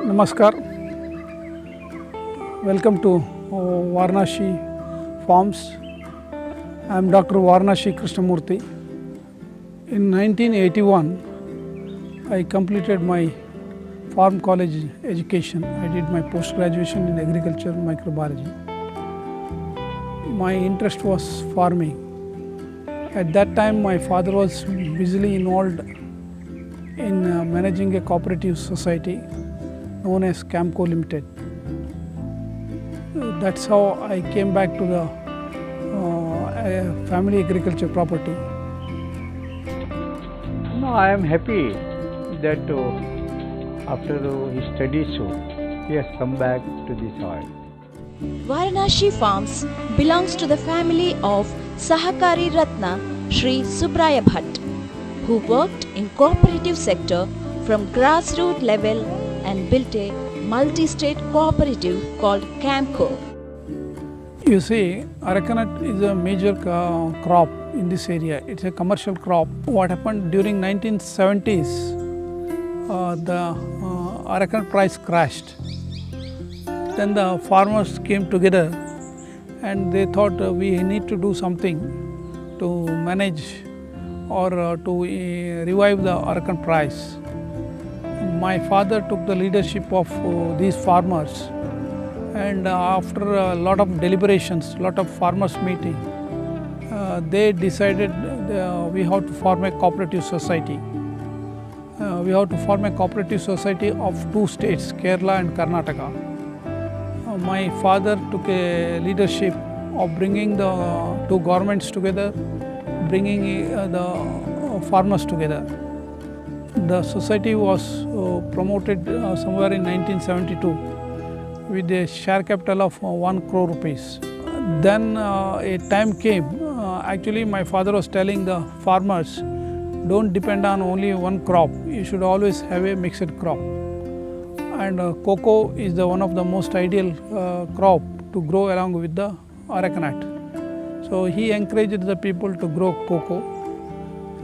Namaskar. Welcome to Varnashi Farms. I am Dr. Varnashi Krishnamurthy. In 1981, I completed my farm college education. I did my post-graduation in agriculture microbiology. My interest was farming. At that time, my father was busily involved in managing a cooperative society known as Camco Limited. That's how I came back to the family agriculture property. No, I am happy that after his studies, he has come back to the soil. Varnashi Farms belongs to the family of Sahakari Ratna Shri Subraya Bhatt, who worked in cooperative sector from grassroots level and built a multi-state cooperative called Camco. You see, arecanut is a major crop in this area. It's a commercial crop. What happened during 1970s, the arecanut price crashed. Then the farmers came together and they thought we need to do something to manage or to revive the arecanut price. My father took the leadership of these farmers, and after a lot of deliberations, lot of farmers meeting, they decided we have to form a cooperative society. We have to form a cooperative society of two states, Kerala and Karnataka. My father took a leadership of bringing the two governments together, bringing the farmers together. The society was promoted somewhere in 1972 with a share capital of 1 crore rupees. Then a time came, actually my father was telling the farmers, don't depend on only one crop, you should always have a mixed crop. And cocoa is one of the most ideal crop to grow along with the arecanut. So he encouraged the people to grow cocoa.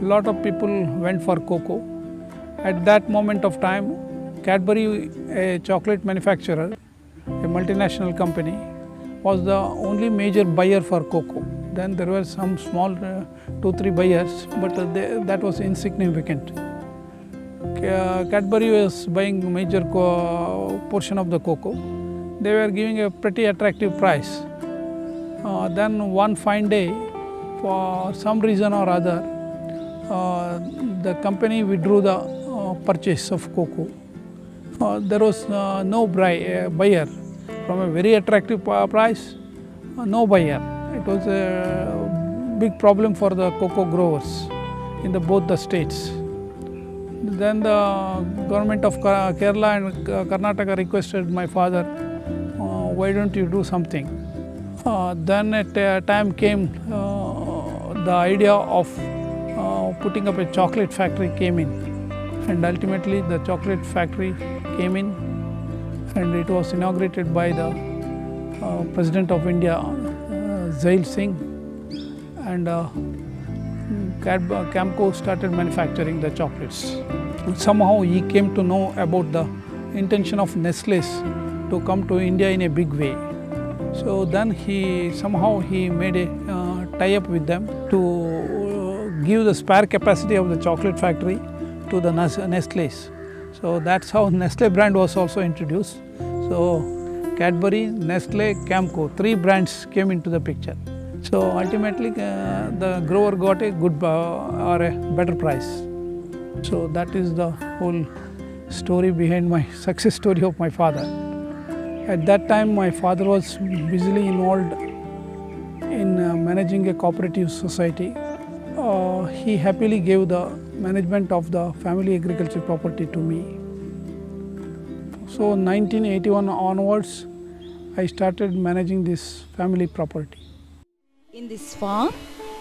A lot of people went for cocoa. At that moment of time, Cadbury, a chocolate manufacturer, a multinational company, was the only major buyer for cocoa. Then there were some small 2-3 buyers, but that was insignificant. Cadbury was buying a major portion of the cocoa. They were giving a pretty attractive price. Then one fine day, for some reason or other, the company withdrew the purchase of cocoa. There was no buyer. From a very attractive price, no buyer. It was a big problem for the cocoa growers in both the states. Then the government of Kerala and Karnataka requested my father, why don't you do something? Then at a time came the idea of putting up a chocolate factory came in, and ultimately the chocolate factory came in and it was inaugurated by the President of India, Zail Singh, and Camco started manufacturing the chocolates. Somehow he came to know about the intention of Nestle's to come to India in a big way. So then he made a tie-up with them to give the spare capacity of the chocolate factory to the Nestle's. So that's how Nestle brand was also introduced. So Cadbury, Nestle, Camco, 3 brands came into the picture. So ultimately the grower got a good or a better price. So that is the whole story behind my success story of my father. At that time my father was busily involved in managing a cooperative society. He happily gave the management of the family agriculture property to me. So 1981 onwards, I started managing this family property. In this farm,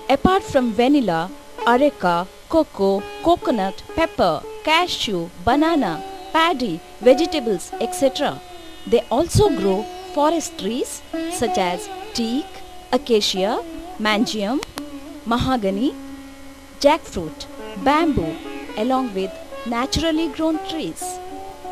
apart from vanilla, areca, cocoa, coconut, pepper, cashew, banana, paddy, vegetables, etc., they also grow forest trees such as teak, acacia, mangium, mahogany, jackfruit, bamboo, along with naturally grown trees.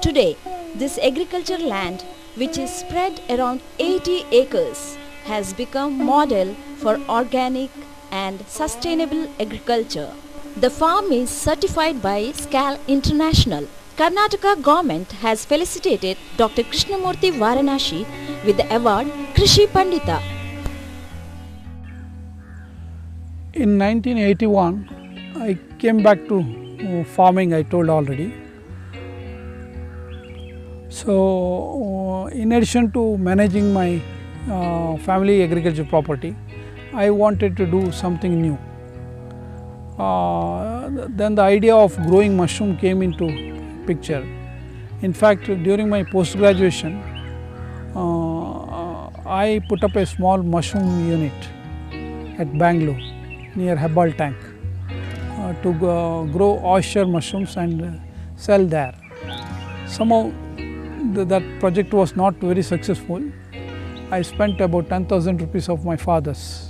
Today, This agricultural land, which is spread around 80 acres, has become model for organic and sustainable agriculture. The farm is certified by SCAL International. Karnataka government has felicitated Dr. Krishnamurthy Varanashi with the award Krishi Pandita. In 1981, I came back to farming, I told already. So, in addition to managing my family agriculture property, I wanted to do something new. Then the idea of growing mushroom came into picture. In fact, during my post-graduation, I put up a small mushroom unit at Bangalore near Hebbal Tank to grow oyster mushrooms and sell there. Somehow that project was not very successful. I spent about 10,000 rupees of my father's.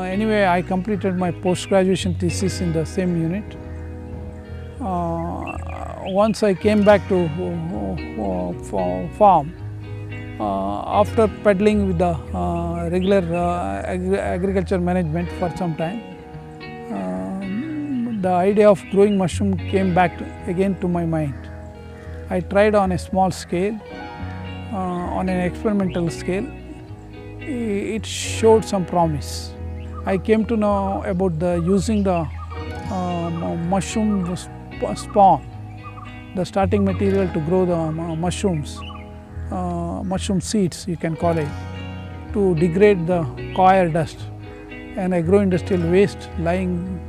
Anyway, I completed my post-graduation thesis in the same unit. Once I came back to farm, after peddling with the regular agriculture management for some time, the idea of growing mushroom came back again to my mind. I tried on a small scale, on an experimental scale. It showed some promise. I came to know about using the mushroom spawn, the starting material to grow the mushrooms, mushroom seeds you can call it, to degrade the coir dust and agro-industrial waste lying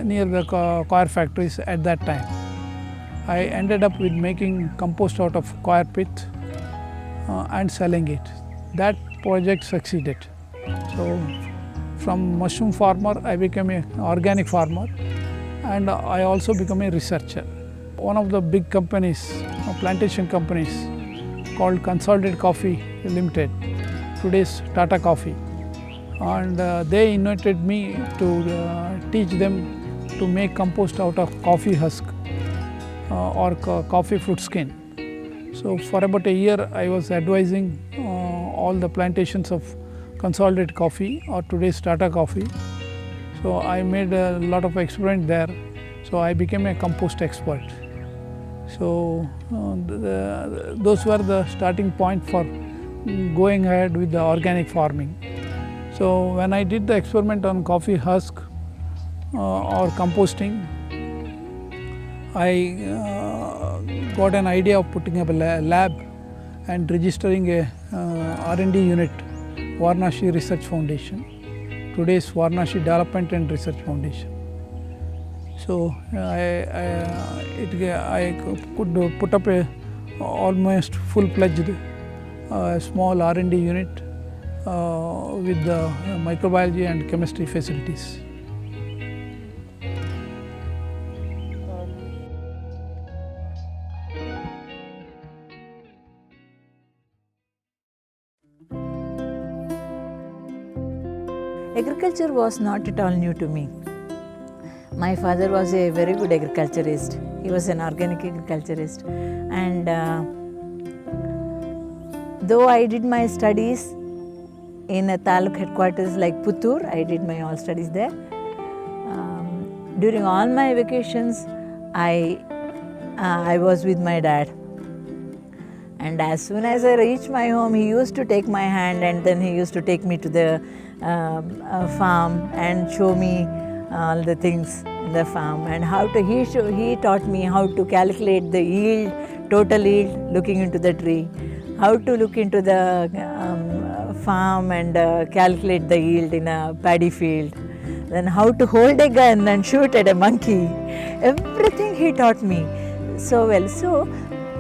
near the coir factories at that time. I ended up with making compost out of coir pit and selling it. That project succeeded. So from mushroom farmer I became an organic farmer, and I also became a researcher. One of the big companies, plantation companies called Consolidated Coffee Limited, today's Tata Coffee, and they invited me to teach them to make compost out of coffee husk or coffee fruit skin. So for about a year I was advising all the plantations of Consolidated Coffee or today's Tata Coffee. So I made a lot of experiment there. So I became a compost expert. So those were the starting point for going ahead with the organic farming. So when I did the experiment on coffee husk or composting, I got an idea of putting up a lab and registering a R&D unit, Varanashi Research Foundation, today's Varanashi Development and Research Foundation. So I could put up a almost full-fledged small R&D unit with the microbiology and chemistry facilities. Agriculture was not at all new to me. My father was a very good agriculturist. He was an organic agriculturist, and though I did my studies in a taluk headquarters like Puttur, I did my all studies there. During all my vacations, I was with my dad. And as soon as I reached my home, he used to take my hand, and then he used to take me to the farm and show me all the things in the farm, and he taught me how to calculate the yield, total yield, looking into the tree, how to look into the farm and calculate the yield in a paddy field, then how to hold a gun and shoot at a monkey. Everything he taught me so well. So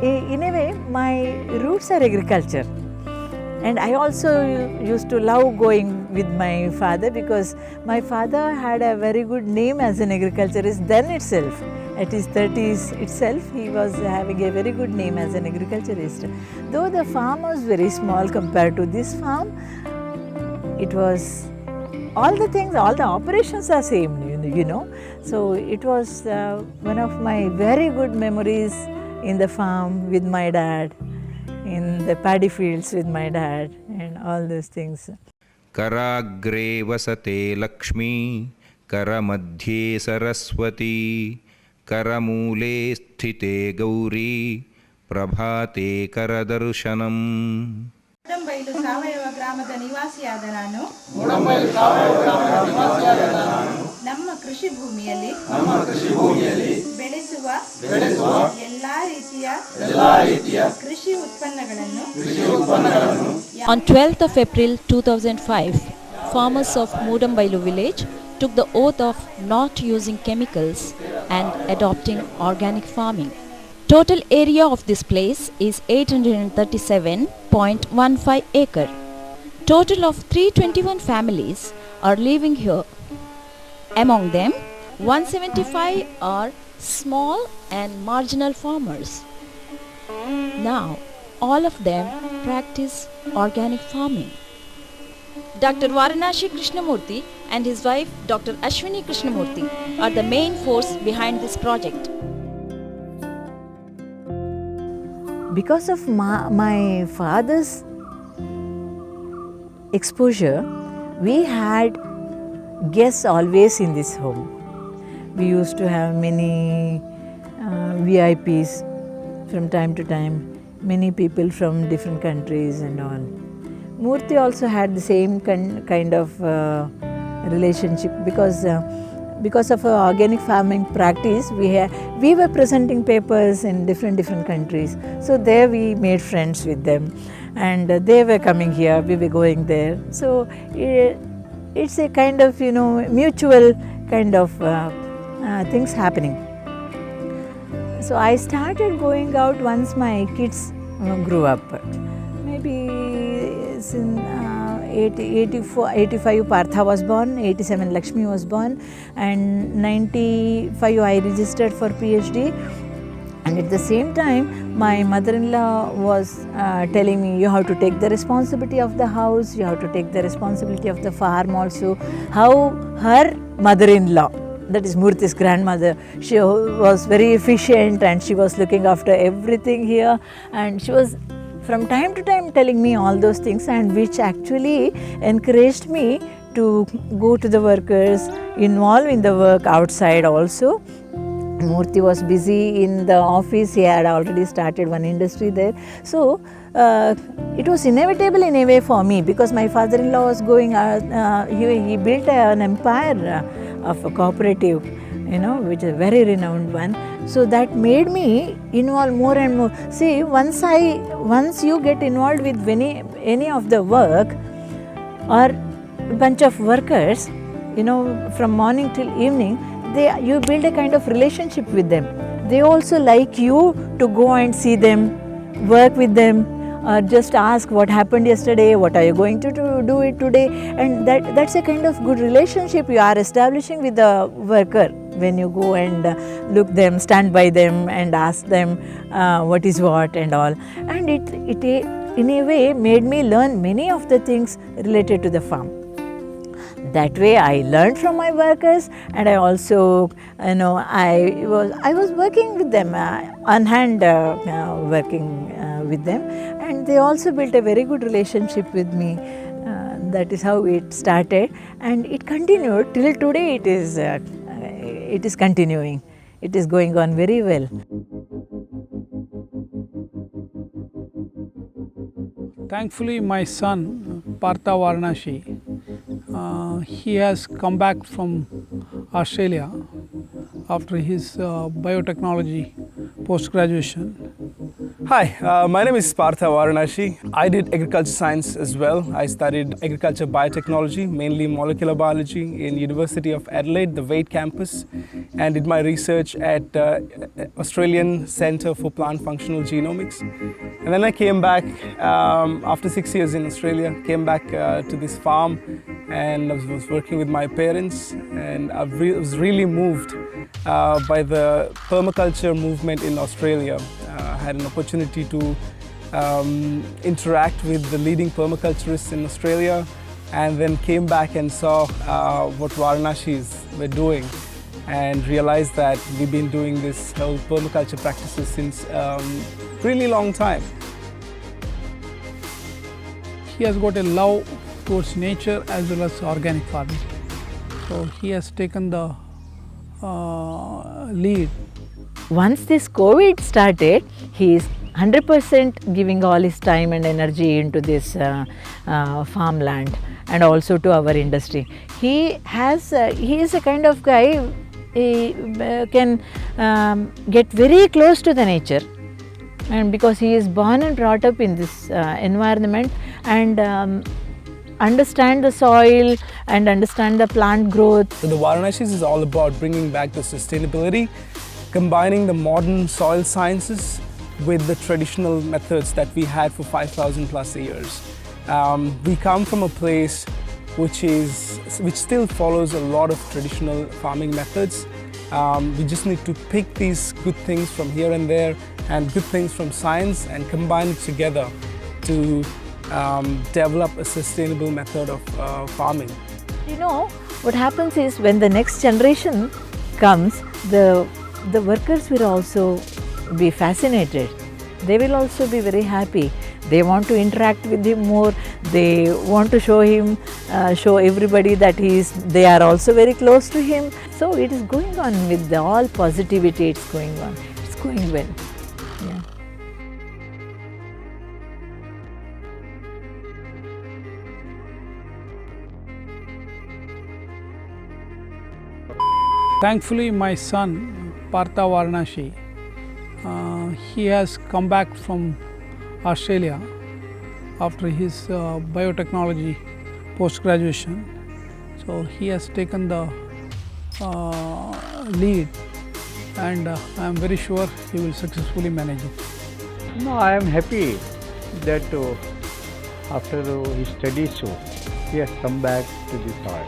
in a way, my roots are agriculture. And I also used to love going with my father, because my father had a very good name as an agriculturist then itself. At his 30s itself, he was having a very good name as an agriculturist. Though the farm was very small compared to this farm, it was all the things, all the operations are same. you know. So it was one of my very good memories in the farm with my dad, in the paddy fields with my dad, and all those things. कराग्रे वसते Lakshmi करमध्ये Saraswati करमूले स्थिते गौरी प्रभाते करदर्शनम् ಮೂಡಂಬೈಲು ಸಾವಯವ ಗ್ರಾಮದ ನಿವಾಸಿಯಾದ ನಾನು ನಮ್ಮ ಕೃಷಿ ಭೂಮಿಯಲ್ಲಿ ಬೆಳೆಸುವ ಎಲ್ಲಾ ರೀತಿಯ ಕೃಷಿ ಉತ್ಪನ್ನಗಳನ್ನು On 12th of April 2005, farmers of Mudambailu village took the oath of not using chemicals and adopting organic farming. Total area of this place is 837.15 acre. Total of 321 families are living here. Among them, 175 are small and marginal farmers. Now, all of them practice organic farming. Dr. Varanashi Krishnamurthy and his wife Dr. Ashwini Krishnamurthy are the main force behind this project. Because of my father's exposure, we had guests always in this home. We used to have many VIPs from time to time, many people from different countries and all. Murthy also had the same kind of relationship because of our organic farming practice. We were presenting papers in different countries. So there we made friends with them, and they were coming here, we were going there. So it's a kind of, you know, mutual kind of things happening. So I started going out once my kids grew up. Maybe in 85 Partha was born, 87 Lakshmi was born, and 95 I registered for PhD. And at the same time, my mother-in-law was telling me, you have to take the responsibility of the house, you have to take the responsibility of the farm also. How her mother-in-law, that is Murthy's grandmother, she was very efficient and she was looking after everything here, and she was from time to time telling me all those things, and which actually encouraged me to go to the workers, involve in the work outside also. Murthy was busy in the office, he had already started one industry there. So it was inevitable in a way for me, because my father-in-law was going, he built an empire of a cooperative, you know, which is a very renowned one. So that made me involve more and more. See, once you get involved with any of the work, or a bunch of workers, you know, from morning till evening, you build a kind of relationship with them. They also like you to go and see them, work with them, or just ask what happened yesterday, what are you going to do it today, and that's a kind of good relationship you are establishing with the worker when you go and look them, stand by them and ask them what is what and all. And it in a way made me learn many of the things related to the farm. That way I learned from my workers, and I also, you know, I was working with them, on hand working with them, and they also built a very good relationship with me. That is how it started, and it continued till today. It is continuing. It is going on very well. Thankfully, my son Partha Varanashi, he has come back from Australia after his biotechnology post-graduation. Hi, my name is Partha Varanashi. I did agriculture science as well. I studied agriculture biotechnology, mainly molecular biology, in University of Adelaide, the Wade campus, and did my research at Australian Centre for Plant Functional Genomics. And then I came back after 6 years in Australia, came back to this farm, and I was working with my parents, and I was really moved by the permaculture movement in Australia. I had an opportunity to interact with the leading permaculturists in Australia, and then came back and saw what Varanashis were doing and realized that we've been doing this whole permaculture practices since really long time. He has got a love towards nature as well as organic farming. So he has taken the lead. Once this COVID started, he is 100% giving all his time and energy into this farmland and also to our industry. He is a kind of guy, he can get very close to the nature, and because he is born and brought up in this environment and understand the soil and understand the plant growth. So the Varanashis is all about bringing back the sustainability, combining the modern soil sciences with the traditional methods that we had for 5,000 plus years. We come from a place which still follows a lot of traditional farming methods. We just need to pick these good things from here and there and good things from science and combine it together to develop a sustainable method of farming. You know, what happens is when the next generation comes, the workers will also be fascinated. They will also be very happy. They want to interact with him more. They want to show him, show everybody that they are also very close to him. So it is going on with all positivity. It's going on. It's going well. Yeah. Thankfully, my son, Partha Varanashi, he has come back from Australia after his biotechnology post-graduation. So he has taken the lead, and I am very sure he will successfully manage it. No, I am happy that after his studies, he has come back to the soil.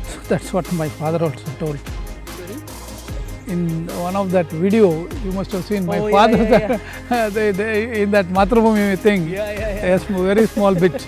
So that's what my father also told. In one of that video, you must have seen my father in that Matrabhumi thing. Yes, very small bit.